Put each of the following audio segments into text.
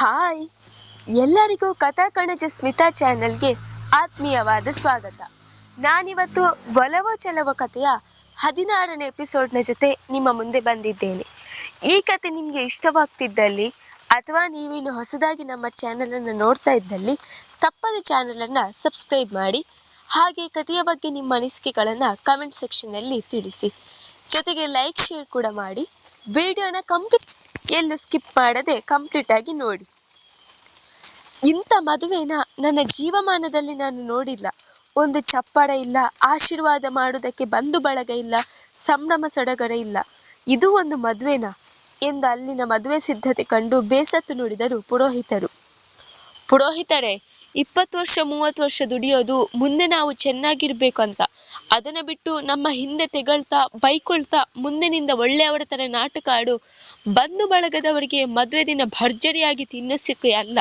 Hi, ಎಲ್ಲರಿಗೂ ಕಥಾ ಕಣಜ ಸ್ಮಿತಾ ಚಾನೆಲ್ಗೆ ಆತ್ಮೀಯವಾದ ಸ್ವಾಗತ. ನಾನಿವತ್ತು ಒಲವೋ ಚೆಲವೋ ಕಥೆಯ 16ನೇ ಎಪಿಸೋಡ್ನ ಜೊತೆ ನಿಮ್ಮ ಮುಂದೆ ಬಂದಿದ್ದೇನೆ. ಈ ಕತೆ ನಿಮಗೆ ಇಷ್ಟವಾಗ್ತಿದ್ದಲ್ಲಿ ಅಥವಾ ನೀವಿನ್ನು ಹೊಸದಾಗಿ ನಮ್ಮ ಚಾನಲನ್ನು ನೋಡ್ತಾ ಇದ್ದಲ್ಲಿ ತಪ್ಪದೆ ಚಾನಲನ್ನು ಸಬ್ಸ್ಕ್ರೈಬ್ ಮಾಡಿ. ಹಾಗೆ ಕಥೆಯ ಬಗ್ಗೆ ನಿಮ್ಮ ಅನಿಸಿಕೆಗಳನ್ನು ಕಮೆಂಟ್ ಸೆಕ್ಷನ್ನಲ್ಲಿ ತಿಳಿಸಿ. ಜೊತೆಗೆ ಲೈಕ್ ಶೇರ್ ಕೂಡ ಮಾಡಿ. ವಿಡಿಯೋನ ಎಲ್ಲೂ ಸ್ಕಿಪ್ ಮಾಡದೆ ಕಂಪ್ಲೀಟ್ ಆಗಿ ನೋಡಿ. ಇಂಥ ಮದುವೆನ ನನ್ನ ಜೀವಮಾನದಲ್ಲಿ ನಾನು ನೋಡಿಲ್ಲ. ಒಂದು ಚಪ್ಪರ ಇಲ್ಲ, ಆಶೀರ್ವಾದ ಮಾಡುವುದಕ್ಕೆ ಬಂಧು ಬಳಗ ಇಲ್ಲ, ಸಂಭ್ರಮ ಸಡಗರ ಇಲ್ಲ. ಇದು ಒಂದು ಮದುವೆನಾ ಎಂದು ಅಲ್ಲಿನ ಮದುವೆ ಸಿದ್ಧತೆ ಕಂಡು ಬೇಸತ್ತು ನುಡಿದರು ಪುರೋಹಿತರು. ಪುರೋಹಿತರೇ, 20 ವರ್ಷ 30 ವರ್ಷ ದುಡಿಯೋದು ಮುಂದೆ ನಾವು ಚೆನ್ನಾಗಿರ್ಬೇಕು ಅಂತ. ಅದನ್ನ ಬಿಟ್ಟು ನಮ್ಮ ಹಿಂದೆ ತೆಗಳ್ತಾ ಬೈಕೊಳ್ತಾ ಮುಂದಿನಿಂದ ಒಳ್ಳೆಯವರ ತರ ನಾಟಕ ಆಡು ಬಂಧು ಬಳಗದವರಿಗೆ ಮದುವೆ ದಿನ ಭರ್ಜರಿಯಾಗಿ ತಿನ್ನಿಸಕ್ಕೆ ಅಲ್ಲ.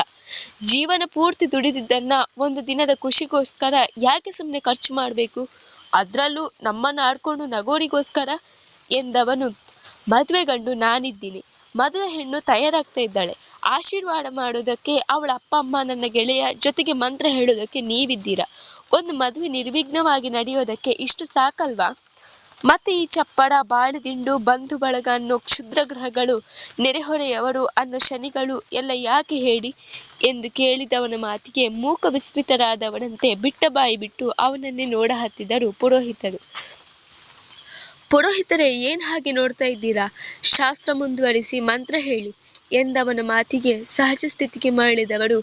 ಜೀವನ ಪೂರ್ತಿ ದುಡಿದಿದ್ದನ್ನ ಒಂದು ದಿನದ ಖುಷಿಗೋಸ್ಕರ ಯಾಕೆ ಸುಮ್ಮನೆ ಖರ್ಚು ಮಾಡಬೇಕು, ಅದ್ರಲ್ಲೂ ನಮ್ಮನ್ನ ಆಡ್ಕೊಂಡು ನಗೋರಿಗೋಸ್ಕರ ಎಂದವನು. ಮದುವೆ ಗಂಡು ನಾನಿದ್ದೀನಿ, ಮದುವೆ ಹೆಣ್ಣು ತಯಾರಾಗ್ತಾ ಇದ್ದಾಳೆ. ಆಶೀರ್ವಾದ ಮಾಡೋದಕ್ಕೆ ಅವಳ ಅಪ್ಪ ಅಮ್ಮ, ನನ್ನ ಗೆಳೆಯ, ಜೊತೆಗೆ ಮಂತ್ರ ಹೇಳೋದಕ್ಕೆ ನೀವಿದ್ದೀರಾ. ಒಂದು ಮದುವೆ ನಿರ್ವಿಘ್ನವಾಗಿ ನಡೆಯೋದಕ್ಕೆ ಇಷ್ಟು ಸಾಕಲ್ವಾ? ಮತ್ತೆ ಈ ಚಪ್ಪಡ, ಬಾಳೆದಿಂಡು, ಬಂಧು ಬಳಗ ಅನ್ನೋ ಕ್ಷುದ್ರ ಗ್ರಹಗಳು, ನೆರೆಹೊರೆಯವರು ಅನ್ನೋ ಶನಿಗಳು ಎಲ್ಲ ಯಾಕೆ ಹೇಳಿ ಎಂದು ಕೇಳಿದವನ ಮಾತಿಗೆ ಮೂಕ ವಿಸ್ಮಿತರಾದವನಂತೆ ಬಿಟ್ಟ ಬಾಯಿ ಬಿಟ್ಟು ಅವನನ್ನೇ ನೋಡ ಹತ್ತಿದರು ಪುರೋಹಿತರು. ಪುರೋಹಿತರೇ, ಏನ್ ಹಾಗೆ ನೋಡ್ತಾ ಇದ್ದೀರಾ? ಶಾಸ್ತ್ರ ಮುಂದುವರಿಸಿ ಮಂತ್ರ ಹೇಳಿ ಎಂದವನ ಮಾತಿಗೆ ಸಹಜ ಸ್ಥಿತಿಗೆ ಮರಳಿದವರು.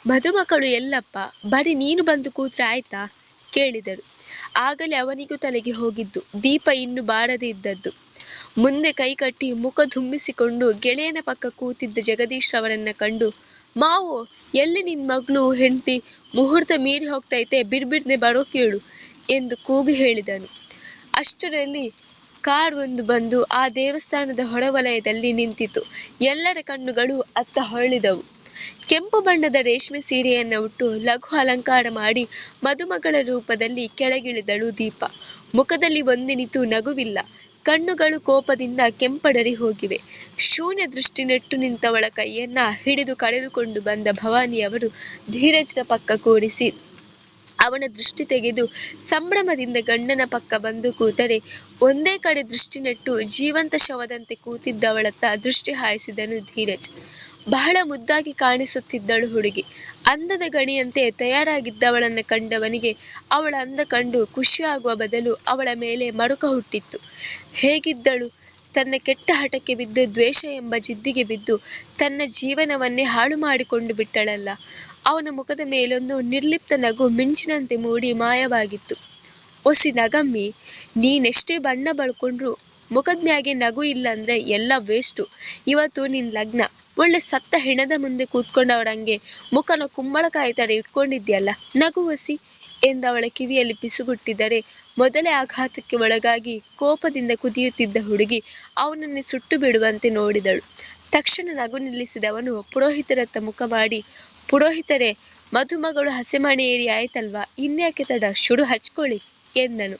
ಮದುಮಕ್ಕಳು ಎಲ್ಲಪ್ಪ, ಬರೀ ನೀನು ಬಂದು ಕೂತ್ರೆ ಆಯ್ತಾ ಕೇಳಿದರು. ಆಗಲೇ ಅವನಿಗೂ ತಲೆಗೆ ಹೋಗಿದ್ದು. ದೀಪ ಇನ್ನು ಬಾರದೆ ಇದ್ದದ್ದು. ಮುಂದೆ ಕೈಕಟ್ಟಿ ಮುಖ ಧುಮ್ಮಿಸಿಕೊಂಡು ಗೆಳೆಯನ ಪಕ್ಕ ಕೂತಿದ್ದ ಜಗದೀಶ್ ಅವರನ್ನ ಕಂಡು, ಮಾವೋ, ಎಲ್ಲಿ ನಿನ್ ಮಗಳು ಹೆಂಡತಿ? ಮುಹೂರ್ತ ಮೀರಿ ಹೋಗ್ತೈತೆ, ಬಿರ್ಬಿರ್ನೆ ಬರೋ ಕೇಳು ಎಂದು ಕೂಗಿ ಹೇಳಿದನು. ಅಷ್ಟರಲ್ಲಿ ಕಾರ್ ಒಂದು ಬಂದು ಆ ದೇವಸ್ಥಾನದ ಹೊರವಲಯದಲ್ಲಿ ನಿಂತಿತು. ಎಲ್ಲರ ಕಣ್ಣುಗಳು ಅತ್ತ ಹೊರಳಿದವು. ಕೆಂಪು ಬಣ್ಣದ ರೇಷ್ಮೆ ಸೀರೆಯನ್ನ ಉಟ್ಟು ಲಘು ಅಲಂಕಾರ ಮಾಡಿ ಮದುಮಗಳ ರೂಪದಲ್ಲಿ ಕೆಳಗಿಳಿದಳು ದೀಪ. ಮುಖದಲ್ಲಿ ಒಂದಿನಿತೂ ನಗುವಿಲ್ಲ. ಕಣ್ಣುಗಳು ಕೋಪದಿಂದ ಕೆಂಪಡರಿ ಹೋಗಿವೆ. ಶೂನ್ಯ ದೃಷ್ಟಿ ನೆಟ್ಟು ನಿಂತವಳ ಕೈಯನ್ನ ಹಿಡಿದು ಕರೆದುಕೊಂಡು ಬಂದ ಭವಾನಿಯವರು ಧೀರಜ್ನ ಪಕ್ಕ ಕೂರಿಸಿ ಅವನ ದೃಷ್ಟಿ ತೆಗೆದು ಸಂಭ್ರಮದಿಂದ ಗಂಡನ ಪಕ್ಕ ಬಂದು ಕೂತರೆ, ಒಂದೇ ಕಡೆ ದೃಷ್ಟಿ ನೆಟ್ಟು ಜೀವಂತ ಶವದಂತೆ ಕೂತಿದ್ದವಳತ್ತ ದೃಷ್ಟಿ ಹಾಯಿಸಿದನು ಧೀರಜ್. ಬಹಳ ಮುದ್ದಾಗಿ ಕಾಣಿಸುತ್ತಿದ್ದಳು ಹುಡುಗಿ. ಅಂದದ ಗಣಿಯಂತೆ ತಯಾರಾಗಿದ್ದವಳನ್ನ ಕಂಡವನಿಗೆ ಅವಳ ಅಂದ ಕಂಡು ಖುಷಿಯಾಗುವ ಬದಲು ಅವಳ ಮೇಲೆ ಮರುಕ ಹುಟ್ಟಿತ್ತು. ಹೇಗಿದ್ದಳು? ತನ್ನ ಕೆಟ್ಟ ಹಠಕ್ಕೆ ಬಿದ್ದು, ದ್ವೇಷ ಎಂಬ ಜಿದ್ದಿಗೆ ಬಿದ್ದು ತನ್ನ ಜೀವನವನ್ನೇ ಹಾಳು ಮಾಡಿಕೊಂಡು ಬಿಟ್ಟಳಲ್ಲ. ಅವನ ಮುಖದ ಮೇಲೊಂದು ನಿರ್ಲಿಪ್ತ ನಗು ಮಿಂಚಿನಂತೆ ಮೂಡಿ ಮಾಯವಾಗಿತ್ತು. ಒಸಿ ನಗಮ್ಮಿ, ನೀನೆಷ್ಟೇ ಬಣ್ಣ ಬಳ್ಕೊಂಡ್ರು ಮುಖದ ಮ್ಯಾಗೆ ನಗು ಇಲ್ಲ ಅಂದ್ರೆ ಎಲ್ಲ ವೇಸ್ಟು. ಇವತ್ತು ನಿನ್ ಲಗ್ನ. ಒಳ್ಳೆ ಸತ್ತ ಹೆಣದ ಮುಂದೆ ಕೂತ್ಕೊಂಡವರಂಗೆ ಮುಖನ ಕುಂಬಳಕಾಯಿ ತರ ಇಟ್ಕೊಂಡಿದ್ಯಲ್ಲ, ನಗು ಒಸಿ ಎಂದವಳ ಕಿವಿಯಲ್ಲಿ ಪಿಸುಗುಟ್ಟಿದರೆ, ಮೊದಲೇ ಆಘಾತಕ್ಕೆ ಒಳಗಾಗಿ ಕೋಪದಿಂದ ಕುದಿಯುತ್ತಿದ್ದ ಹುಡುಗಿ ಅವನನ್ನೇ ಸುಟ್ಟು ಬಿಡುವಂತೆ ನೋಡಿದಳು. ತಕ್ಷಣ ನಗು ನಿಲ್ಲಿಸಿದವನು ಪುರೋಹಿತರತ್ತ ಮುಖ ಮಾಡಿ, ಪುರೋಹಿತರೇ, ಮದುಮಗಳು ಹಸೆಮಣೆ ಏರಿ ಆಯ್ತಲ್ವಾ, ಇನ್ಯಾಕೆ ತಡ, ಶುರು ಹಚ್ಕೊಳ್ಳಿ ಎಂದನು.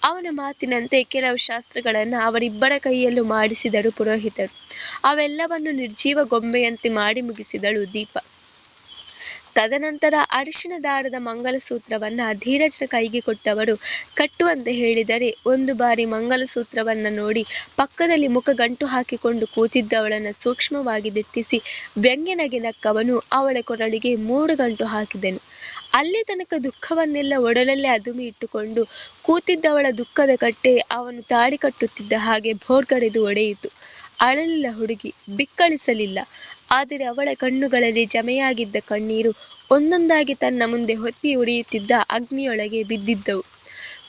ಅವನ ಮಾತಿನಂತೆ ಕೆಲವು ಶಾಸ್ತ್ರಗಳನ್ನ ಅವರಿಬ್ಬರ ಕೈಯಲ್ಲೂ ಮಾಡಿಸಿದರು ಪುರೋಹಿತರು. ಅವೆಲ್ಲವನ್ನು ನಿರ್ಜೀವ ಗೊಂಬೆಯಂತೆ ಮಾಡಿ ಮುಗಿಸಿದಳು ದೀಪ. ತದನಂತರ ಅರಿಶಿನ ದಾರದ ಮಂಗಲಸೂತ್ರವನ್ನ ಧೀರಜ್ನ ಕೈಗೆ ಕೊಟ್ಟವರು ಕಟ್ಟುವಂತೆ ಹೇಳಿದರೆ, ಒಂದು ಬಾರಿ ಮಂಗಲಸೂತ್ರವನ್ನ ನೋಡಿ ಪಕ್ಕದಲ್ಲಿ ಮುಖ ಗಂಟು ಹಾಕಿಕೊಂಡು ಕೂತಿದ್ದವಳನ್ನ ಸೂಕ್ಷ್ಮವಾಗಿ ದಿಟ್ಟಿಸಿ ವ್ಯಂಗ್ಯ ನಗೆ ನಕ್ಕವನು ಅವಳ ಕೊರಳಿಗೆ 3 ಗಂಟು ಹಾಕಿದನು. ಅಲ್ಲಿ ತನಕ ದುಃಖವನ್ನೆಲ್ಲ ಒಡಲಲ್ಲೇ ಅದುಮಿ ಇಟ್ಟುಕೊಂಡು ಕೂತಿದ್ದವಳ ದುಃಖದ ಕಟ್ಟೆ ಅವನು ತಾಳಿ ಕಟ್ಟುತ್ತಿದ್ದ ಹಾಗೆ ಭೋರ್ಗರೆದು ಒಡೆಯಿತು. ಅಳಲಿಲ್ಲ ಹುಡುಗಿ, ಬಿಕ್ಕಳಿಸಲಿಲ್ಲ. ಆದರೆ ಅವಳ ಕಣ್ಣುಗಳಲ್ಲಿ ಜಮೆಯಾಗಿದ್ದ ಕಣ್ಣೀರು ಒಂದೊಂದಾಗಿ ತನ್ನ ಮುಂದೆ ಹೊತ್ತಿ ಉರಿಯುತ್ತಿದ್ದ ಅಗ್ನಿಯೊಳಗೆ ಬಿದ್ದಿದ್ದವು.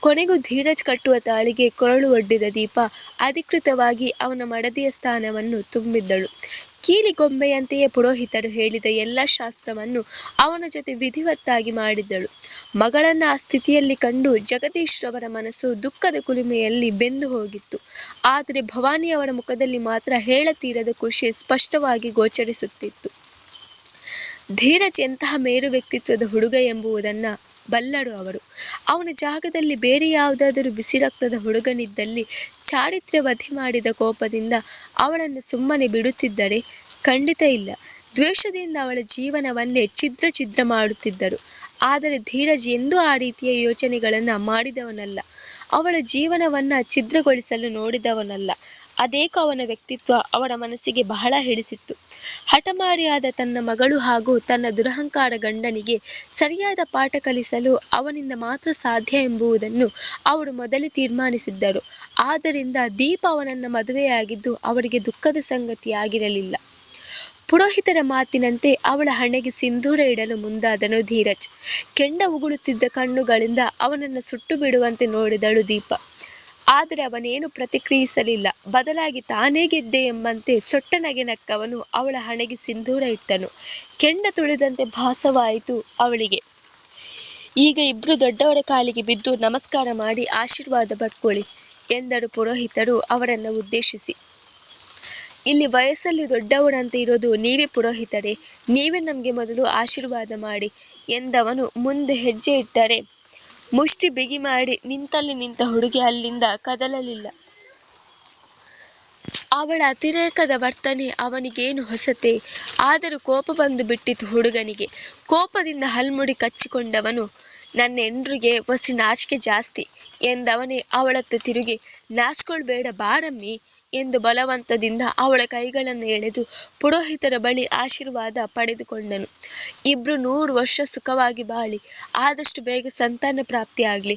ಕೊನೆಗೂ ಧೀರಜ್ ಕಟ್ಟುವ ತಾಳಿಗೆ ಕೊರಳು ಒಡ್ಡಿದ ದೀಪ ಅಧಿಕೃತವಾಗಿ ಅವನ ಮಡದಿಯ ಸ್ಥಾನವನ್ನು ತುಂಬಿದ್ದಳು. ಕೀಲಿ ಗೊಂಬೆಯಂತೆಯೇ ಪುರೋಹಿತರು ಹೇಳಿದ ಎಲ್ಲ ಶಾಸ್ತ್ರವನ್ನು ಅವನ ಜೊತೆ ವಿಧಿವತ್ತಾಗಿ ಮಾಡಿದ್ದಳು. ಮಗಳನ್ನ ಆ ಸ್ಥಿತಿಯಲ್ಲಿ ಕಂಡು ಜಗದೀಶ್ ರವರ ಮನಸ್ಸು ದುಃಖದ ಕುಲುಮೆಯಲ್ಲಿ ಬೆಂದು ಹೋಗಿತ್ತು. ಆದರೆ ಭವಾನಿಯವರ ಮುಖದಲ್ಲಿ ಮಾತ್ರ ಹೇಳತೀರದ ಖುಷಿ ಸ್ಪಷ್ಟವಾಗಿ ಗೋಚರಿಸುತ್ತಿತ್ತು. ಧೀರಜ್ ಎಂತಹ ಮೇರು ವ್ಯಕ್ತಿತ್ವದ ಹುಡುಗ ಎಂಬುದನ್ನ ಬಲ್ಲರು ಅವರು. ಅವನ ಜಾಗದಲ್ಲಿ ಬೇರೆ ಯಾವುದಾದರೂ ಬಿಸಿ ರಕ್ತದ ಹುಡುಗನಿದ್ದಲ್ಲಿ ಚಾರಿತ್ರ್ಯ ವಧೆ ಮಾಡಿದ ಕೋಪದಿಂದ ಅವಳನ್ನು ಸುಮ್ಮನೆ ಬಿಡುತ್ತಿದ್ದರೆ? ಖಂಡಿತ ಇಲ್ಲ. ದ್ವೇಷದಿಂದ ಅವಳ ಜೀವನವನ್ನೇ ಛಿದ್ರ ಛಿದ್ರ ಮಾಡುತ್ತಿದ್ದರು. ಆದರೆ ಧೀರಜ್ ಎಂದೂ ಆ ರೀತಿಯ ಯೋಚನೆಗಳನ್ನ ಮಾಡಿದವನಲ್ಲ. ಅವಳ ಜೀವನವನ್ನ ಛಿದ್ರಗೊಳಿಸಲು ನೋಡಿದವನಲ್ಲ. ಅದೇಕೋ ಅವನ ವ್ಯಕ್ತಿತ್ವ ಅವಳ ಮನಸ್ಸಿಗೆ ಬಹಳ ಹಿಡಿಸಿತ್ತು. ಹಠಮಾರಿಯಾದ ತನ್ನ ಮಗಳು ಹಾಗೂ ತನ್ನ ದುರಹಂಕಾರ ಗಂಡನಿಗೆ ಸರಿಯಾದ ಪಾಠ ಕಲಿಸಲು ಅವನಿಂದ ಮಾತ್ರ ಸಾಧ್ಯ ಎಂಬುದನ್ನು ಅವರು ಮೊದಲೇ ತೀರ್ಮಾನಿಸಿದ್ದರು. ಆದ್ದರಿಂದ ದೀಪ ಅವನನ್ನ ಮದುವೆಯಾಗಿದ್ದು ಅವರಿಗೆ ದುಃಖದ ಸಂಗತಿಯಾಗಿರಲಿಲ್ಲ. ಪುರೋಹಿತರ ಮಾತಿನಂತೆ ಅವಳ ಹಣೆಗೆ ಸಿಂಧೂರ ಇಡಲು ಮುಂದಾದನು ಧೀರಜ್. ಕೆಂಡ ಉಗುಳುತ್ತಿದ್ದ ಕಣ್ಣುಗಳಿಂದ ಅವನನ್ನು ಸುಟ್ಟು ಬಿಡುವಂತೆ ನೋಡಿದಳು ದೀಪ. ಆದರೆ ಅವನೇನು ಪ್ರತಿಕ್ರಿಯಿಸಲಿಲ್ಲ. ಬದಲಾಗಿ ತಾನೇ ಗೆದ್ದೆ ಎಂಬಂತೆ ಸೊಟ್ಟನಗೆ ನಕ್ಕವನು ಅವಳ ಹಣೆಗೆ ಸಿಂಧೂರ ಇಟ್ಟನು. ಕೆಂಡ ತುಳಿದಂತೆ ಭಾಸವಾಯಿತು ಅವಳಿಗೆ. ಈಗ ಇಬ್ರು ದೊಡ್ಡವರ ಕಾಲಿಗೆ ಬಿದ್ದು ನಮಸ್ಕಾರ ಮಾಡಿ ಆಶೀರ್ವಾದ ಪಡ್ಕೊಳ್ಳಿ ಎಂದರು ಪುರೋಹಿತರು ಅವರನ್ನು ಉದ್ದೇಶಿಸಿ. ಇಲ್ಲಿ ವಯಸ್ಸಲ್ಲಿ ದೊಡ್ಡವರಂತೆ ಇರೋದು ನೀವೇ ಪುರೋಹಿತರೇ, ನೀವೇ ನಮಗೆ ಮೊದಲು ಆಶೀರ್ವಾದ ಮಾಡಿ ಎಂದವನು ಮುಂದೆ ಹೆಜ್ಜೆ ಇಟ್ಟರೆ ಮುಷ್ಟಿ ಬಿಗಿ ಮಾಡಿ ನಿಂತಲ್ಲಿ ನಿಂತ ಹುಡುಗಿ ಅಲ್ಲಿಂದ ಕದಲಲಿಲ್ಲ. ಅವಳ ಅತಿರೇಕದ ವರ್ತನೆ ಅವನಿಗೇನು ಹೊಸತೆ, ಆದರೂ ಕೋಪ ಬಂದು ಬಿಟ್ಟಿತು ಹುಡುಗನಿಗೆ. ಕೋಪದಿಂದ ಹಲ್ಮುಡಿ ಕಚ್ಚಿಕೊಂಡವನು ನನ್ನ ಹೆಂಡ್ರಿಗೆ ಒಸಿ ನಾಚಿಕೆ ಜಾಸ್ತಿ ಎಂದವನೇ ಅವಳತ್ತ ತಿರುಗಿ ನಾಚ್ಕೊಳ್ಬೇಡ ಬಾರಮ್ಮಿ ಎಂದು ಬಲವಂತದಿಂದ ಅವಳ ಕೈಗಳನ್ನು ಎಳೆದು ಪುರೋಹಿತರ ಬಳಿ ಆಶೀರ್ವಾದ ಪಡೆದುಕೊಂಡನು. ಇಬ್ರು 100 ವರ್ಷ ಸುಖವಾಗಿ ಬಾಳಿ ಆದಷ್ಟು ಬೇಗ ಸಂತಾನ ಪ್ರಾಪ್ತಿಯಾಗಲಿ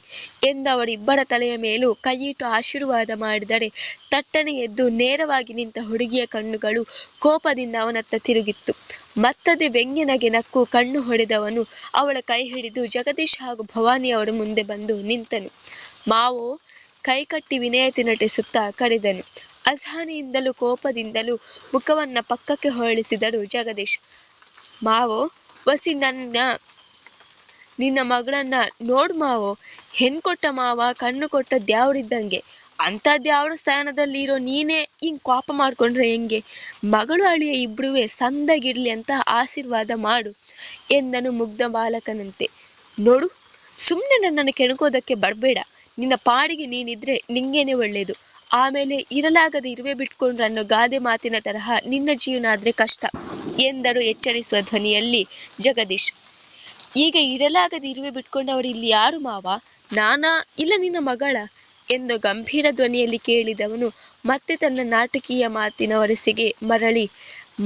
ಎಂದು ಅವರಿಬ್ಬರ ತಲೆಯ ಮೇಲೂ ಕೈಯಿಟ್ಟು ಆಶೀರ್ವಾದ ಮಾಡಿದರೆ ತಟ್ಟನೆ ಎದ್ದು ನೇರವಾಗಿ ನಿಂತ ಹುಡುಗಿಯ ಕಣ್ಣುಗಳು ಕೋಪದಿಂದ ಅವನತ್ತ ತಿರುಗಿತ್ತು. ಮತ್ತದೇ ವ್ಯಂಗ್ಯನಗೆ ನಕ್ಕು ಕಣ್ಣು ಹೊಡೆದವನು ಅವಳ ಕೈ ಹಿಡಿದು ಜಗದೀಶ್ ಹಾಗೂ ಭವಾನಿ ಅವರ ಮುಂದೆ ಬಂದು ನಿಂತನು. ಮಾವೋ ಕೈಕಟ್ಟಿ ವಿನಯತೆ ನಟಿಸುತ್ತಾ ಕರೆದನು. ಅಸಹನೆಯಿಂದಲೂ ಕೋಪದಿಂದಲೂ ಮುಖವನ್ನ ಪಕ್ಕಕ್ಕೆ ಹೊರಳಿಸಿದಳು ಜಗದೀಶ್. ಮಾವೋ ವಸಿ ನಿನ್ನ ಮಗಳನ್ನ ನೋಡ್ ಮಾವೋ, ಹೆಣ್ ಕೊಟ್ಟ ಮಾವ ಕಣ್ಣು ಕೊಟ್ಟ ದ್ಯಾವ್ರಿದ್ದಂಗೆ. ಅಂತ ದ್ಯಾವ್ರ ಸ್ಥಾನದಲ್ಲಿ ಇರೋ ನೀನೇ ಹಿಂಗ್ ಕೋಪ ಮಾಡ್ಕೊಂಡ್ರೆ ಹೆಂಗೆ? ಮಗಳು ಅಳಿಯ ಇಬ್ರುವೆ ಸಂದಾಗಿರ್ಲಿ ಅಂತ ಆಶೀರ್ವಾದ ಮಾಡು ಎಂದನು ಮುಗ್ಧ ಬಾಲಕನಂತೆ. ನೋಡು, ಸುಮ್ಮನೆ ನನ್ನನ್ನು ಕೆಣಕೋದಕ್ಕೆ ಬರಬೇಡ. ನಿನ್ನ ಪಾಡಿಗೆ ನೀನಿದ್ರೆ ನಿಂಗೇನೆ ಒಳ್ಳೇದು. ಆಮೇಲೆ ಇರಲಾಗದೆ ಇರುವೆ ಬಿಟ್ಕೊಂಡ್ರು ಅನ್ನೋ ಗಾದೆ ಮಾತಿನ ತರಹ ನಿನ್ನ ಜೀವನ ಆದ್ರೆ ಕಷ್ಟ ಎಂದರು ಎಚ್ಚರಿಸುವ ಧ್ವನಿಯಲ್ಲಿ ಜಗದೀಶ್. ಈಗ ಇರಲಾಗದೆ ಇರುವೆ ಬಿಟ್ಕೊಂಡವರು ಇಲ್ಲಿ ಯಾರು ಮಾವ? ನಾನಾ ಇಲ್ಲ ನಿನ್ನ ಮಗಳ ಎಂದು ಗಂಭೀರ ಧ್ವನಿಯಲ್ಲಿ ಕೇಳಿದವನು ಮತ್ತೆ ತನ್ನ ನಾಟಕೀಯ ಮಾತಿನ ವರಸೆಗೆ ಮರಳಿ,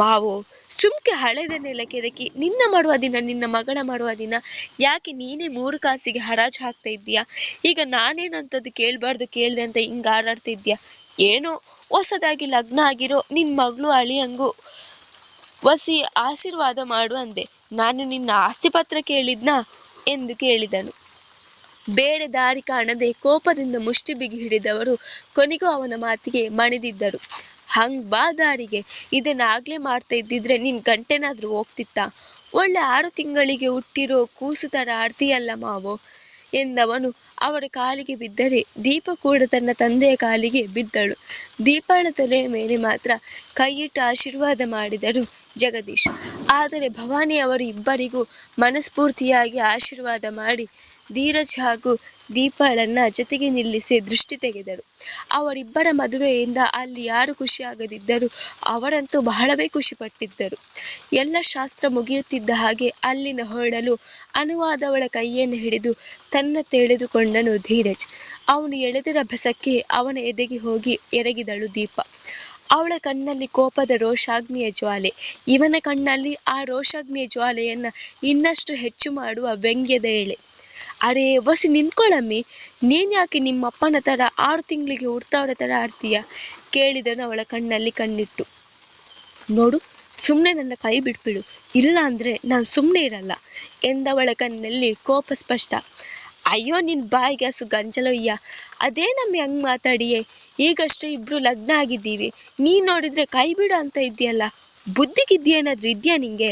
ಮಾವೋ ಸುಮ್ಕೆ ಹಳೆದನ್ನೆಲ್ಲ ಕೆದಕಿ ನಿನ್ನ ಮಾಡುವ ದಿನ ನಿನ್ನ ಮಗಳ ಮಾಡುವ ದಿನ ಯಾಕೆ ನೀನೇ 3 ಕಾಸಿಗೆ ಹರಾಜು ಹಾಕ್ತಾ ಇದ್ದೀಯಾ? ಈಗ ನಾನೇನಂತದ್ದು ಕೇಳ್ಬಾರ್ದು ಕೇಳ್ದೆ ಅಂತ ಹಿಂಗ ಆಡಾಡ್ತಾ ಇದ್ಯಾ? ಏನೋ ಹೊಸದಾಗಿ ಲಗ್ನ ಆಗಿರೋ ನಿನ್ ಮಗಳು ಅಳಿಯಂಗು ವಸಿ ಆಶೀರ್ವಾದ ಮಾಡು ಅಂದೆ. ನಾನು ನಿನ್ನ ಆಸ್ತಿ ಪತ್ರ ಕೇಳಿದ್ನಾ ಎಂದು ಕೇಳಿದನು. ಬೇರೆ ದಾರಿ ಕಾಣದೆ ಕೋಪದಿಂದ ಮುಷ್ಟಿ ಬಿಗಿ ಹಿಡಿದವರು ಕೊನೆಗೂ ಅವನ ಮಾತಿಗೆ ಮಣಿದಿದ್ದರು. ಹಂಗ್ ಬಾ ದಾರಿಗೆ. ಇದನ್ನಾಗ್ಲೇ ಮಾಡ್ತಾ ಇದ್ದಿದ್ರೆ ನಿನ್ ಗಂಟೆನಾದ್ರೂ ಹೋಗ್ತಿತ್ತ? ಒಳ್ಳೆ 6 ತಿಂಗಳಿಗೆ ಹುಟ್ಟಿರೋ ಕೂಸು ತರ ಆಡ್ತೀಯಲ್ಲ ಮಾವೋ ಎಂದವನು ಅವರ ಕಾಲಿಗೆ ಬಿದ್ದರೆ ದೀಪ ಕೂಡ ತನ್ನ ತಂದೆಯ ಕಾಲಿಗೆ ಬಿದ್ದಳು. ದೀಪಾಳ ತಲೆಯ ಮೇಲೆ ಮಾತ್ರ ಕೈಯಿಟ್ಟು ಆಶೀರ್ವಾದ ಮಾಡಿದರು ಜಗದೀಶ್. ಆದರೆ ಭವಾನಿ ಅವರು ಇಬ್ಬರಿಗೂ ಮನಸ್ಫೂರ್ತಿಯಾಗಿ ಆಶೀರ್ವಾದ ಮಾಡಿ ಧೀರಜ್ ಹಾಗೂ ದೀಪಾಳನ್ನ ಜೊತೆಗೆ ನಿಲ್ಲಿಸಿ ದೃಷ್ಟಿ ತೆಗೆದರು. ಅವರಿಬ್ಬರ ಮದುವೆಯಿಂದ ಅಲ್ಲಿ ಯಾರು ಖುಷಿಯಾಗದಿದ್ದರೂ ಅವರಂತೂ ಬಹಳವೇ ಖುಷಿ ಪಟ್ಟಿದ್ದರು. ಎಲ್ಲ ಶಾಸ್ತ್ರ ಮುಗಿಯುತ್ತಿದ್ದ ಹಾಗೆ ಅಲ್ಲಿಂದ ಹೊರಡಲು ಅನುವಾದವಳ ಕೈಯನ್ನು ಹಿಡಿದು ತನ್ನ ತೆಳೆದುಕೊಂಡನು ಧೀರಜ್. ಅವನು ಎಳೆದ ರಭಸಕ್ಕೆ ಅವನ ಎದೆಗೆ ಹೋಗಿ ಎರಗಿದಳು ದೀಪ. ಅವಳ ಕಣ್ಣಲ್ಲಿ ಕೋಪದ ರೋಷಾಗ್ನಿಯ ಜ್ವಾಲೆ, ಇವನ ಕಣ್ಣಲ್ಲಿ ಆ ರೋಷಾಗ್ನಿಯ ಜ್ವಾಲೆಯನ್ನ ಇನ್ನಷ್ಟು ಹೆಚ್ಚು ಮಾಡುವ ವ್ಯಂಗ್ಯದ ಎಳೆ. ಅರೇ ವಸಿ ನಿಂತ್ಕೊಳ್ಳಮ್ಮಿ, ನೀನ್ ಯಾಕೆ ನಿಮ್ಮಪ್ಪನ ತರ 6 ತಿಂಗಳಿಗೆ ಹುಡ್ತವರ ತರ ಆಡ್ತೀಯ ಕೇಳಿದನು ಅವಳ ಕಣ್ಣಲ್ಲಿ ಕಣ್ಣಿಟ್ಟು. ನೋಡು, ಸುಮ್ಮನೆ ನನ್ನ ಕೈ ಬಿಟ್ಬಿಡು, ಇಲ್ಲ ಅಂದ್ರೆ ನಾನು ಸುಮ್ಮನೆ ಇರಲ್ಲ ಎಂದವಳ ಕಣ್ಣಲ್ಲಿ ಕೋಪ ಸ್ಪಷ್ಟ. ಅಯ್ಯೋ ನಿನ್ ಬಾಯಿಗೆ ಹಸು ಗಂಜಲಯ್ಯ, ಅದೇ ನಮ್ಮಿ ಹಂಗ್ ಮಾತಾಡಿಯೇ? ಈಗಷ್ಟೇ ಇಬ್ರು ಲಗ್ನ ಆಗಿದ್ದೀವಿ, ನೀನ್ ನೋಡಿದ್ರೆ ಕೈ ಬಿಡು ಅಂತ ಇದೆಯಲ್ಲ. ಬುದ್ಧಿಗಿದ್ದೇನಾದ್ರೂ ಇದ್ಯಾ ನಿಂಗೆ?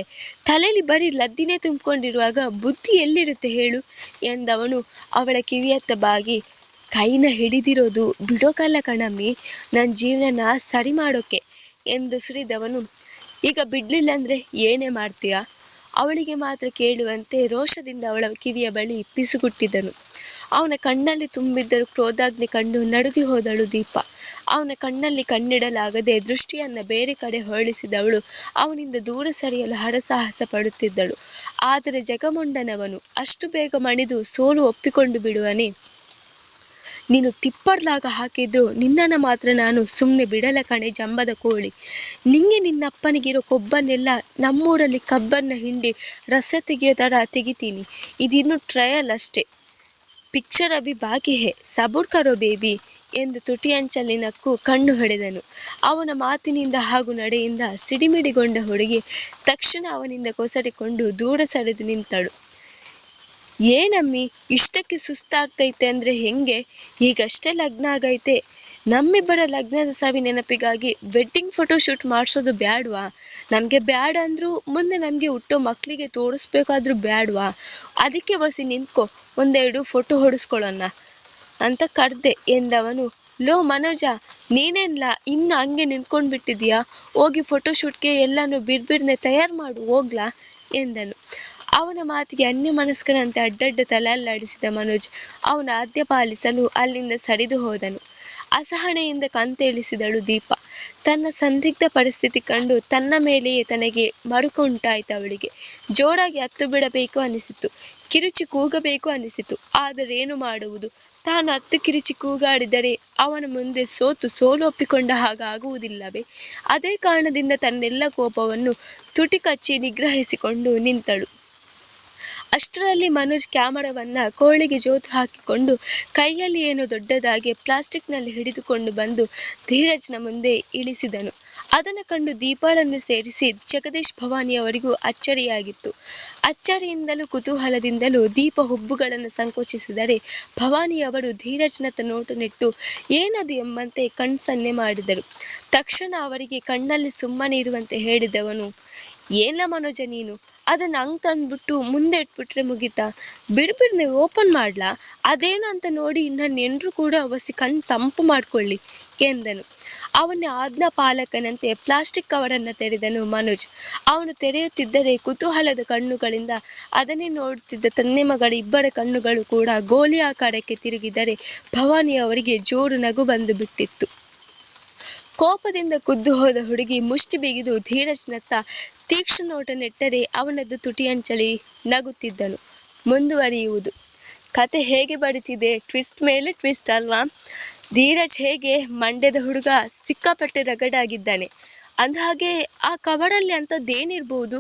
ತಲೆಯಲ್ಲಿ ಬರೀ ಲದ್ದಿನೇ ತುಂಬಿಕೊಂಡಿರುವಾಗ ಬುದ್ಧಿ ಎಲ್ಲಿರುತ್ತೆ ಹೇಳು ಎಂದವನು ಅವಳ ಕಿವಿಯತ್ತ ಬಾಗಿ. ಕೈನ ಹಿಡಿದಿರೋದು ಬಿಡೋಕಲ್ಲ ಕಣಮ್ಮಿ, ನನ್ನ ಜೀವನನ ಸರಿ ಮಾಡೋಕೆ ಎಂದು ಸುರಿದವನು. ಈಗ ಬಿಡ್ಲಿಲ್ಲ ಅಂದ್ರೆ ಏನೇ ಮಾಡ್ತೀಯಾ? ಅವಳಿಗೆ ಮಾತ್ರ ಕೇಳುವಂತೆ ರೋಷದಿಂದ ಅವಳ ಕಿವಿಯ ಬಳಿ ಪಿಸುಗುಟ್ಟಿದನು. ಅವನ ಕಣ್ಣಲ್ಲಿ ತುಂಬಿದ್ದರೂ ಕ್ರೋಧಾಗ್ನಿ ಕಂಡು ನಡುಗಿ ಹೋದಳು ದೀಪ. ಅವನ ಕಣ್ಣಲ್ಲಿ ಕಣ್ಣಿಡಲಾಗದೆ ದೃಷ್ಟಿಯನ್ನ ಬೇರೆ ಕಡೆ ಹೊರಳಿಸಿದವಳು ಅವನಿಂದ ದೂರ ಸರಿಯಲು ಹರಸಾಹಸ ಪಡುತ್ತಿದ್ದಳು. ಆದರೆ ಜಗಮೊಂಡನವನು ಅಷ್ಟು ಬೇಗ ಮಣಿದು ಸೋಲು ಒಪ್ಪಿಕೊಂಡು ಬಿಡುವನೆ? ನೀನು ತಿಪ್ಪರ್ಲಾಗ ಹಾಕಿದ್ರು ನಿನ್ನನ್ನು ಮಾತ್ರ ನಾನು ಸುಮ್ಮನೆ ಬಿಡಲ ಕಣೆ ಜಂಬದ ಕೋಳಿ. ನಿಂಗೆ ನಿನ್ನಪ್ಪನಿಗಿರೋ ಕೊಬ್ಬನ್ನೆಲ್ಲ ನಮ್ಮೂರಲ್ಲಿ ಕಬ್ಬನ್ನ ಹಿಂಡಿ ರಸ ತೆಗೆಯೋ ಥರ ತೆಗಿತೀನಿ. ಇದಿನ್ನು ಟ್ರಯಲ್ ಅಷ್ಟೇ, ಪಿಕ್ಚರ್ ಅಭಿ ಬಾಕಿ ಹೇ, ಸಬೂರ್ ಕರೋ ಬೇಬಿ ಎಂದು ತುಟಿಯಂಚಲ್ಲಿ ನಕ್ಕು ಕಣ್ಣು ಹೊಡೆದನು. ಅವನ ಮಾತಿನಿಂದ ಹಾಗೂ ನಡೆಯಿಂದ ಸಿಡಿಮಿಡಿಗೊಂಡ ಹುಡುಗಿ ತಕ್ಷಣ ಅವನಿಂದ ಕೊಸರಿಕೊಂಡು ದೂರ ಸರಿದು ನಿಂತಳು. ಏನಮ್ಮಿ ಇಷ್ಟಕ್ಕೆ ಸುಸ್ತಾಗ್ತೈತೆ ಅಂದ್ರೆ ಹೆಂಗೆ? ಈಗಷ್ಟೇ ಲಗ್ನ ಆಗೈತೆ. ನಮ್ಮಿಬ್ಬರ ಲಗ್ನದ ಸವಿ ನೆನಪಿಗಾಗಿ ವೆಡ್ಡಿಂಗ್ ಫೋಟೋ ಶೂಟ್ ಮಾಡಿಸೋದು ಬ್ಯಾಡ್ವಾ? ನಮಗೆ ಬ್ಯಾಡ ಅಂದ್ರು ಮುಂದೆ ನಮಗೆ ಹುಟ್ಟೋ ಮಕ್ಕಳಿಗೆ ತೋರಿಸ್ಬೇಕಾದ್ರೂ ಬ್ಯಾಡ್ವಾ? ಅದಕ್ಕೆ ಬಸಿ ನಿಂತ್ಕೊ, ಒಂದೆರಡು ಫೋಟೋ ಹೊಡಿಸ್ಕೊಳ್ಳೋಣ ಅಂತ ಕರ್ದೆ ಎಂದವನು. ಲೋ ಮನೋಜ, ನೀನೇನ್ಲ ಇನ್ನು ಹಂಗೆ ನಿಂತ್ಕೊಂಡು ಬಿಟ್ಟಿದ್ಯಾ? ಹೋಗಿ ಫೋಟೋಶೂಟ್ಗೆ ಎಲ್ಲಾನು ಬಿರ್ಬಿರ್ನೆ ತಯಾರು ಮಾಡು ಹೋಗ್ಲಾ ಎಂದನು. ಅವನ ಮಾತಿಗೆ ಅನ್ಯಮನಸ್ಕನಂತೆ ಅಡ್ಡಡ್ಡ ತಲೆಯಲ್ಲಾಡಿಸಿದ ಮನೋಜ್ ಅವನ ಆದ್ಯ ಪಾಲಿಸಲು ಅಲ್ಲಿಂದ ಸರಿದು ಹೋದನು. ಅಸಹನೆಯಿಂದ ಕಂತೇಳಿಸಿದಳು ದೀಪ. ತನ್ನ ಸಂದಿಗ್ಧ ಪರಿಸ್ಥಿತಿ ಕಂಡು ತನ್ನ ಮೇಲೆಯೇ ತನಗೆ ಮರುಕ ಉಂಟಾಯಿತು. ಅವಳಿಗೆ ಜೋರಾಗಿ ಹತ್ತು ಬಿಡಬೇಕು ಅನಿಸಿತು, ಕಿರುಚಿ ಕೂಗಬೇಕು ಅನಿಸಿತು. ಆದರೇನು ಮಾಡುವುದು? ತಾನು ಹತ್ತು ಕಿರುಚಿ ಕೂಗಾಡಿದರೆ ಅವನ ಮುಂದೆ ಸೋಲು ಒಪ್ಪಿಕೊಂಡ ಹಾಗಾಗುವುದಿಲ್ಲವೇ? ಅದೇ ಕಾರಣದಿಂದ ತನ್ನೆಲ್ಲ ಕೋಪವನ್ನು ತುಟಿ ಕಚ್ಚಿ ನಿಗ್ರಹಿಸಿಕೊಂಡು ನಿಂತಳು. ಅಷ್ಟರಲ್ಲಿ ಮನೋಜ್ ಕ್ಯಾಮರಾವನ್ನ ಕೋಳಿಗೆ ಜೋತು ಹಾಕಿಕೊಂಡು ಕೈಯಲ್ಲಿ ಏನೋ ದೊಡ್ಡದಾಗಿ ಪ್ಲಾಸ್ಟಿಕ್ನಲ್ಲಿ ಹಿಡಿದುಕೊಂಡು ಬಂದು ಧೀರಜ್ನ ಮುಂದೆ ಇಳಿಸಿದನು. ಅದನ್ನು ಕಂಡು ದೀಪಾಳನ್ನು ಸೇರಿಸಿ ಜಗದೀಶ್ ಭವಾನಿಯವರಿಗೂ ಅಚ್ಚರಿಯಾಗಿತ್ತು. ಅಚ್ಚರಿಯಿಂದಲೂ ಕುತೂಹಲದಿಂದಲೂ ದೀಪ ಹುಬ್ಬುಗಳನ್ನು ಸಂಕೋಚಿಸಿದರೆ ಭವಾನಿಯವರು ಧೀರಜ್ನತ್ತ ನೋಟ ನೆಟ್ಟು ಏನದು ಎಂಬಂತೆ ಕಣ್ಸನ್ನೆ ಮಾಡಿದರು. ತಕ್ಷಣ ಅವರಿಗೆ ಕಣ್ಣಲ್ಲಿ ಸುಮ್ಮನೆ ಇರುವಂತೆ ಹೇಳಿದವನು, ಏನ ಮನೋಜ ನೀನು ಅದನ್ನ ಹಂಗ್ ತಂದ್ಬಿಟ್ಟು ಮುಂದೆ ಇಟ್ಬಿಟ್ರೆ ಮುಗಿತಾ? ಬಿರ್ಬಿರ್ನೆ ಓಪನ್ ಮಾಡ್ಲಾ? ಅದೇನು ಅಂತ ನೋಡಿ ನನ್ನ ನೆಂಟ್ರು ಕೂಡ ಒಸಿ ಕಣ್ ತಂಪು ಮಾಡ್ಕೊಳ್ಳಿ ಎಂದನು. ಅವನ ಆಜ್ಞಾ ಪಾಲಕನಂತೆ ಪ್ಲಾಸ್ಟಿಕ್ ಕವರನ್ನ ತೆರೆದನು ಮನೋಜ್. ಅವನು ತೆರೆಯುತ್ತಿದ್ದರೆ ಕುತೂಹಲದ ಕಣ್ಣುಗಳಿಂದ ಅದನ್ನೇ ನೋಡುತ್ತಿದ್ದ ತಂದೆ ಮಗಳ ಇಬ್ಬರ ಕಣ್ಣುಗಳು ಕೂಡ ಗೋಲಿ ಆಕಾರಕ್ಕೆ ತಿರುಗಿದರೆ ಭವಾನಿಯವರಿಗೆ ಜೋರು ನಗು ಬಂದು ಬಿಟ್ಟಿತ್ತು. ಕೋಪದಿಂದ ಕುದ್ದು ಹೋದ ಹುಡುಗಿ ಮುಷ್ಟಿ ಬಿಗಿದು ಧೀರಜ್ನತ್ತ ತೀಕ್ಷ್ಣ ನೋಟ ನೆಟ್ಟರೆ ಅವನದ್ದು ತುಟಿಯಂಚಳಿ ನಗುತ್ತಿದ್ದನು. ಮುಂದುವರಿಯುವುದು. ಕತೆ ಹೇಗೆ ಬಡಿತಿದೆ? ಟ್ವಿಸ್ಟ್ ಮೇಲೆ ಟ್ವಿಸ್ಟ್ ಅಲ್ವಾ? ಧೀರಜ್ ಹೇಗೆ ಮಂಡ್ಯದ ಹುಡುಗ, ಸಿಕ್ಕಾಪಟ್ಟೆ ರಗಡಾಗಿದ್ದಾನೆ. ಅಂದಹಾಗೆ ಆ ಕವರಲ್ಲಿ ಅಂಥದ್ದೇನಿರ್ಬೋದು?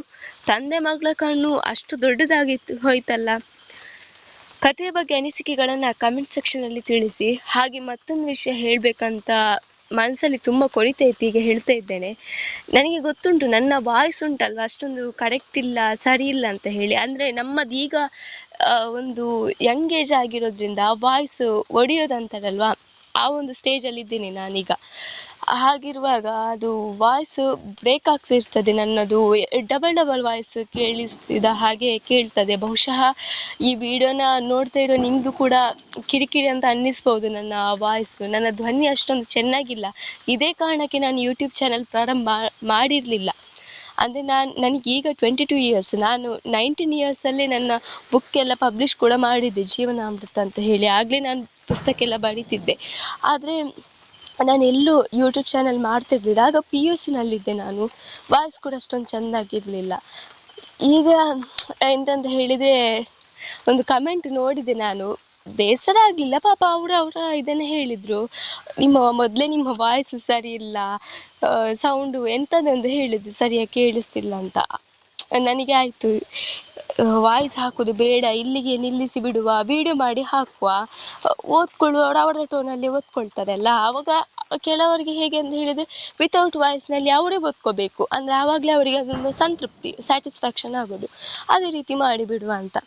ತಂದೆ ಮಗಳ ಕಣ್ಣು ಅಷ್ಟು ದೊಡ್ಡದಾಗಿ ಹೋಯ್ತಲ್ಲ. ಕಥೆಯ ಬಗ್ಗೆ ಅನಿಸಿಕೆಗಳನ್ನ ಕಮೆಂಟ್ ಸೆಕ್ಷನ್ ಅಲ್ಲಿ ತಿಳಿಸಿ. ಹಾಗೆ ಮತ್ತೊಂದು ವಿಷಯ ಹೇಳ್ಬೇಕಂತ ಮನಸ್ಸಲ್ಲಿ ತುಂಬ ಕೊರಿತೈತಿ, ಈಗ ಹೇಳ್ತಾ ಇದ್ದೇನೆ. ನನಗೆ ಗೊತ್ತುಂಟು ನನ್ನ ವಾಯ್ಸ್ ಉಂಟಲ್ವ ಅಷ್ಟೊಂದು ಕರೆಕ್ಟ್ ಇಲ್ಲ, ಸರಿ ಇಲ್ಲ ಅಂತ ಹೇಳಿ. ಅಂದರೆ ನಮ್ಮದೀಗ ಒಂದು ಯಂಗ್ ಏಜ್ ಆಗಿರೋದ್ರಿಂದ ವಾಯ್ಸ್ ಒಡೆಯೋದಂತಾರಲ್ವ, ಆ ಒಂದು ಸ್ಟೇಜಲ್ಲಿ ಇದ್ದೀನಿ ನಾನೀಗ. ಹಾಗಿರುವಾಗ ಅದು ವಾಯ್ಸ್ ಬ್ರೇಕ್ ಆಗ್ತಿರ್ತದೆ, ನನ್ನದು ಡಬಲ್ ವಾಯ್ಸ್ ಕೇಳಿಸಿದ ಹಾಗೆ ಕೇಳ್ತದೆ. ಬಹುಶಃ ಈ ವಿಡಿಯೋನ ನೋಡ್ತಾ ಇರೋ ನಿಮಗೂ ಕೂಡ ಕಿರಿಕಿರಿ ಅಂತ ಅನ್ನಿಸ್ಬೋದು. ನನ್ನ ವಾಯ್ಸ್, ನನ್ನ ಧ್ವನಿ ಅಷ್ಟೊಂದು ಚೆನ್ನಾಗಿಲ್ಲ. ಇದೇ ಕಾರಣಕ್ಕೆ ನಾನು ಯೂಟ್ಯೂಬ್ ಚಾನಲ್ ಪ್ರಾರಂಭ ಮಾಡಿರಲಿಲ್ಲ. ಅಂದರೆ ನನಗೀಗ 22 ಇಯರ್ಸ್. ನಾನು 19 ಇಯರ್ಸಲ್ಲೇ ನನ್ನ ಬುಕ್ ಎಲ್ಲ ಪಬ್ಲಿಷ್ ಕೂಡ ಮಾಡಿದ್ದೆ, ಜೀವನಾಮೃತ ಅಂತ ಹೇಳಿ. ಆಗಲೇ ನಾನು ಪುಸ್ತಕ ಎಲ್ಲ ಬರೀತಿದ್ದೆ. ಆದರೆ ನಾನು ಎಲ್ಲೂ ಯೂಟ್ಯೂಬ್ ಚಾನಲ್ ಮಾಡ್ತಿರ್ಲಿಲ್ಲ. ಆಗ PUC ನಲ್ಲಿದ್ದೆ ನಾನು. ವಾಯ್ಸ್ ಕೂಡ ಅಷ್ಟೊಂದು ಚೆಂದಾಗಿರಲಿಲ್ಲ. ಈಗ ಎಂತಂತ ಹೇಳಿದರೆ, ಒಂದು ಕಮೆಂಟ್ ನೋಡಿದೆ ನಾನು, ಬೇಸರ ಆಗಲಿಲ್ಲ ಪಾಪ. ಅವರ ಇದನ್ನು ಹೇಳಿದರು, ಮೊದಲೇ ನಿಮ್ಮ ವಾಯ್ಸ್ ಸರಿ ಇಲ್ಲ, ಸೌಂಡು ಎಂಥದ್ದೊಂದು ಹೇಳಿದ್ರು, ಸರಿಯಾಗಿ ಕೇಳಿಸ್ತಿಲ್ಲ ಅಂತ. ನನಗೆ ಆಯಿತು, ವಾಯ್ಸ್ ಹಾಕೋದು ಬೇಡ, ಇಲ್ಲಿಗೆ ನಿಲ್ಲಿಸಿ ಬಿಡುವ, ವಿಡಿಯೋ ಮಾಡಿ ಹಾಕುವ. ಓದ್ಕೊಳ್ಳುವವರು ಅವರ ಟೋನಲ್ಲಿ ಓದ್ಕೊಳ್ತಾರಲ್ಲ. ಆವಾಗ ಕೆಲವರಿಗೆ ಹೇಗೆ ಅಂತ ಹೇಳಿದರೆ ವಿತೌಟ್ ವಾಯ್ಸ್ನಲ್ಲಿ ಅವರೇ ಓದ್ಕೋಬೇಕು, ಅಂದರೆ ಆವಾಗಲೇ ಅವರಿಗೆ ಅದೊಂದು ಸಂತೃಪ್ತಿ, ಸ್ಯಾಟಿಸ್ಫ್ಯಾಕ್ಷನ್ ಆಗೋದು. ಅದೇ ರೀತಿ ಮಾಡಿಬಿಡುವ ಅಂತ.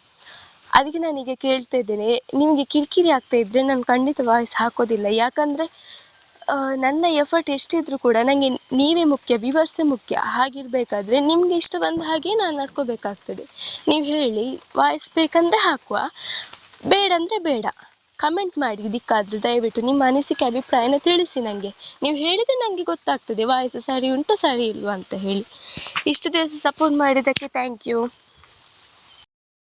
ಅದಕ್ಕೆ ನಾನೀಗ ಕೇಳ್ತಾ ಇದ್ದೇನೆ, ನಿಮಗೆ ಕಿರಿಕಿರಿ ಆಗ್ತಾ ಇದ್ದರೆ ನಾನು ಖಂಡಿತ ವಾಯ್ಸ್ ಹಾಕೋದಿಲ್ಲ. ಯಾಕಂದರೆ ನನ್ನ ಎಫರ್ಟ್ ಎಷ್ಟಿದ್ರೂ ಕೂಡ ನನಗೆ ನೀವೇ ಮುಖ್ಯ, ವ್ಯೂವರ್ಸೇ ಮುಖ್ಯ. ಹಾಗಿರಬೇಕಾದ್ರೆ ನಿಮಗೆ ಇಷ್ಟ ಬಂದ ಹಾಗೆ ನಾನು ನಡ್ಕೋಬೇಕಾಗ್ತದೆ. ನೀವು ಹೇಳಿ, ವಾಯ್ಸ್ ಬೇಕಂದರೆ ಹಾಕುವ, ಬೇಡಂದರೆ ಬೇಡ. ಕಮೆಂಟ್ ಮಾಡಿ ಇದಕ್ಕಾದರೂ ದಯವಿಟ್ಟು ನಿಮ್ಮ ಅನಿಸಿಕೆ ಅಭಿಪ್ರಾಯನ ತಿಳಿಸಿ ನನಗೆ. ನೀವು ಹೇಳಿದರೆ ನನಗೆ ಗೊತ್ತಾಗ್ತದೆ ವಾಯ್ಸ್ ಸರಿ ಉಂಟು ಸರಿ ಇಲ್ವಾ ಅಂತ ಹೇಳಿ. ಇಷ್ಟು ದಿವಸ ಸಪೋರ್ಟ್ ಮಾಡಿದ್ದಕ್ಕೆ ಥ್ಯಾಂಕ್ ಯು.